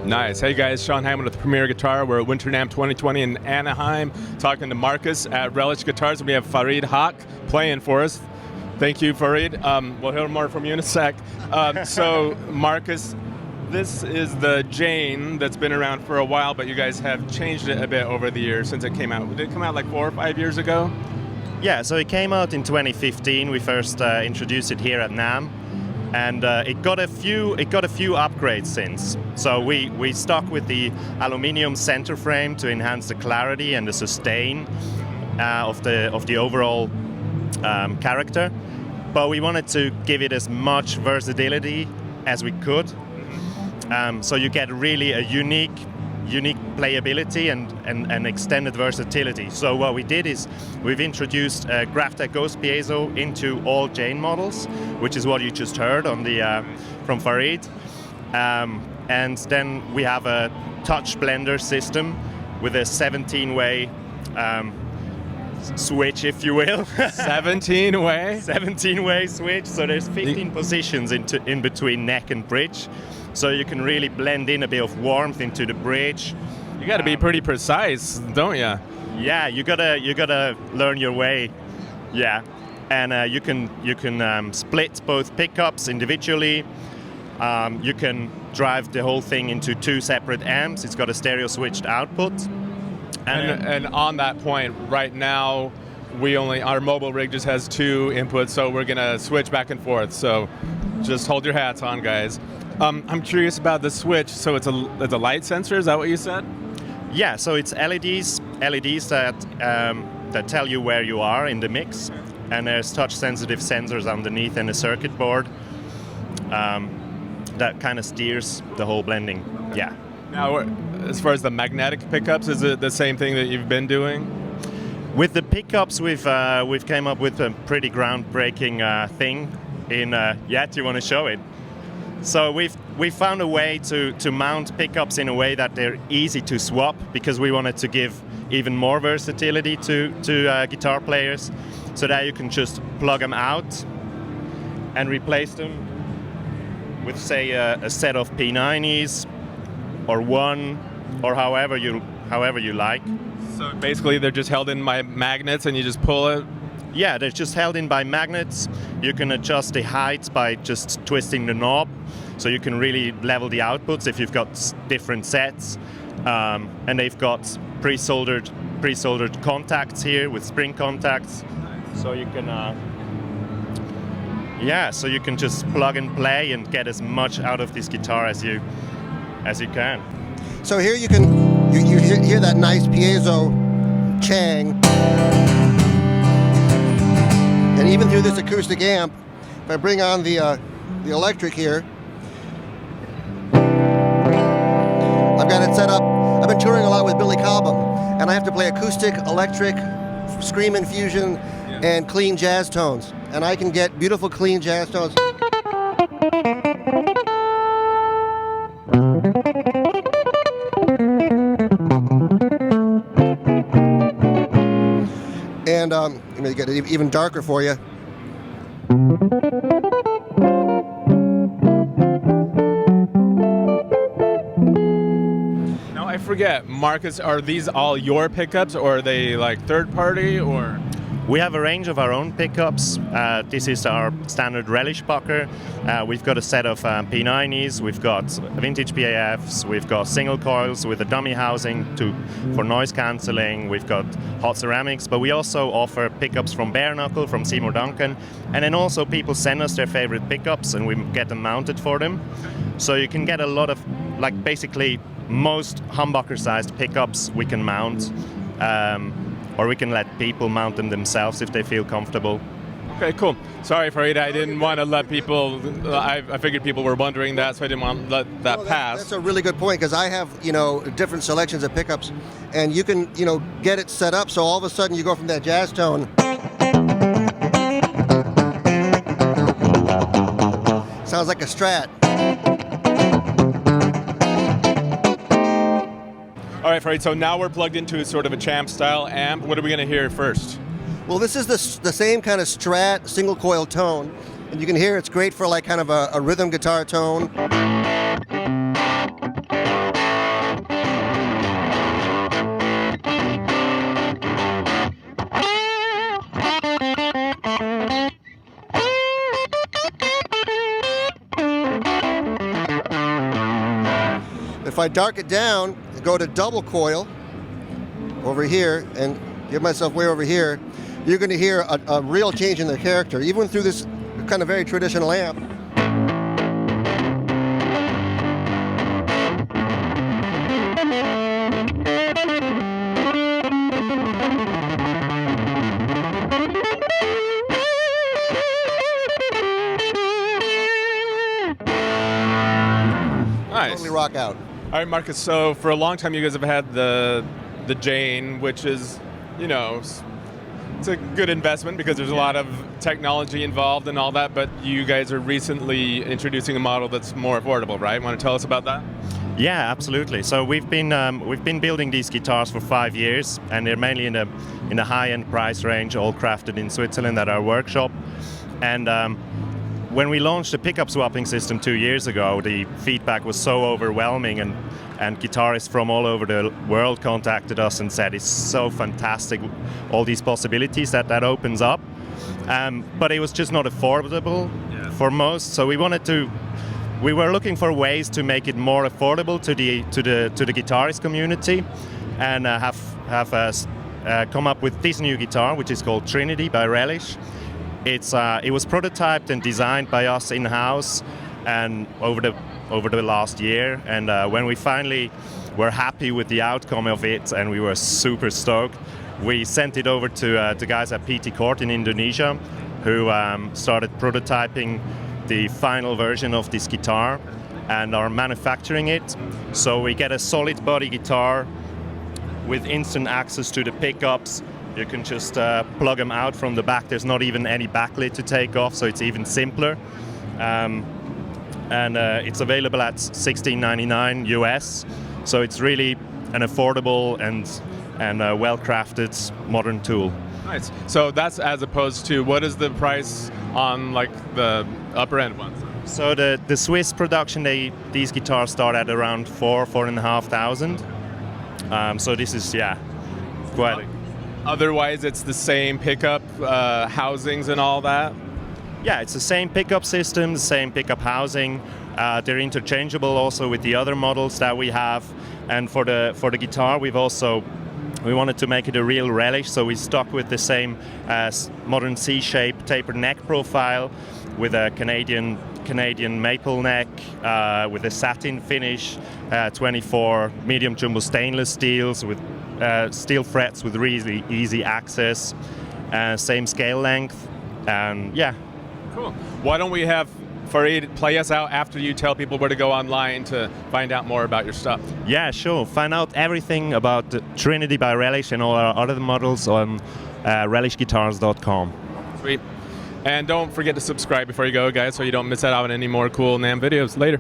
Nice. Hey guys, Sean Hammond with Premier Guitar. We're at Winter NAMM 2020 in Anaheim, talking to Marcus at Relish Guitars, and we have Farid Haq playing for us. Thank you, Farid. We'll hear more from you in a sec. So, Marcus, this is the Jane that's been around for a while, but you guys have changed it a bit over the years since it came out. Did it come out like 4 or 5 years ago? Yeah, so it came out in 2015. We first introduced it here at NAMM. And it got a few upgrades since. So we stuck with the aluminium center frame to enhance the clarity and the sustain of the overall character. But we wanted to give it as much versatility as we could. So you get really a unique playability and extended versatility. So what we did is we've introduced GraphTech Ghost Piezo into all Jane models, which is what you just heard on the from Farid. And then we have a touch blender system with a 17-way switch, if you will. 17-way? 17-way switch. So there's 15 positions in between neck and bridge. So you can really blend in a bit of warmth into the bridge. You got to be pretty precise, don't you? Yeah, you gotta learn your way. Yeah, and you can split both pickups individually. You can drive the whole thing into 2 separate amps. It's got a stereo switched output. And on that point, right now, our mobile rig just has 2 inputs, so we're gonna switch back and forth. So just hold your hats on, guys. I'm curious about the switch. So it's a light sensor. Is that what you said? Yeah. So it's LEDs that tell you where you are in the mix, and there's touch-sensitive sensors underneath and a circuit board that kind of steers the whole blending. Yeah. Now, as far as the magnetic pickups, is it the same thing that you've been doing? With the pickups, we've came up with a pretty groundbreaking thing. Do you want to show it? So we've found a way to mount pickups in a way that they're easy to swap, because we wanted to give even more versatility to guitar players, so that you can just plug them out and replace them with, say, a set of P90s or one, or however you like. So basically they're just held in by magnets and you just pull it? Yeah, they're just held in by magnets. You can adjust the height by just twisting the knob, so you can really level the outputs if you've got different sets. And they've got pre-soldered contacts here with spring contacts, so you can so you can just plug and play and get as much out of this guitar as you can. So here you hear that nice piezo chang. And even through this acoustic amp, if I bring on the electric here, I've got it set up. I've been touring a lot with Billy Cobham, and I have to play acoustic, electric, scream infusion, and clean jazz tones. And I can get beautiful clean jazz tones. And I'm going to get it even darker for you. Now I forget, Marcus, are these all your pickups, or are they like third party, or? We have a range of our own pickups. This is our standard Relish pucker. We've got a set of P90s, we've got vintage PAFs, we've got single coils with a dummy housing for noise cancelling, we've got hot ceramics, but we also offer pickups from Bare Knuckle, from Seymour Duncan, and then also people send us their favorite pickups and we get them mounted for them. So you can get a lot of, like, basically most humbucker-sized pickups we can mount. Or we can let people mount them themselves if they feel comfortable. Okay, cool. Sorry, Farid, I didn't want to let people, I figured people were wondering that, so I didn't want to let that pass. That's a really good point, because I have, different selections of pickups, and you can, get it set up so all of a sudden you go from that jazz tone. Sounds like a Strat. All right, Farid, so now we're plugged into sort of a champ-style amp. What are we going to hear first? Well, this is the same kind of Strat single coil tone, and you can hear it's great for like kind of a rhythm guitar tone. if I dark it down, go to double coil over here and give myself way over here, you're going to hear a real change in the character, even through this kind of very traditional amp. Nice. Totally rock out. All right, Marcus. So for a long time, you guys have had the Jane, which is, you know, it's a good investment because there's a lot of technology involved and all that. But you guys are recently introducing a model that's more affordable, right? Want to tell us about that? Yeah, absolutely. So we've been building these guitars for 5 years, and they're mainly in a high-end price range, all crafted in Switzerland at our workshop. And when we launched the pickup swapping system 2 years ago, the feedback was so overwhelming, and guitarists from all over the world contacted us and said it's so fantastic, all these possibilities that opens up. But it was just not affordable for most. So we were looking for ways to make it more affordable to the guitarist community, and have come up with this new guitar, which is called Trinity by Relish. It was prototyped and designed by us in-house and over the last year, and when we finally were happy with the outcome of it and we were super stoked, we sent it over to the guys at PT Court in Indonesia, who started prototyping the final version of this guitar and are manufacturing it. So we get a solid body guitar with instant access to the pickups. You can just plug them out from the back. There's not even any backlit to take off, so it's even simpler. And it's available at $16.99 US. So it's really an affordable and well-crafted modern tool. Nice. So that's as opposed to, what is the price on like the upper end ones? So the Swiss production, these guitars start at around $4,500. So this is quite. Otherwise, it's the same pickup housings and all that? Yeah, it's the same pickup system, the same pickup housing. They're interchangeable also with the other models that we have. And for the guitar, we wanted to make it a real relish, so we stuck with the same modern C-shape tapered neck profile with a Canadian maple neck with a satin finish, 24 medium jumbo stainless steels with steel frets with really easy access, same scale length, and yeah. Cool. Why don't we have Farid play us out after you tell people where to go online to find out more about your stuff? Yeah, sure. Find out everything about the Trinity by Relish and all our other models on relishguitars.com. Sweet. And don't forget to subscribe before you go, guys, so you don't miss out on any more cool NAMM videos. Later.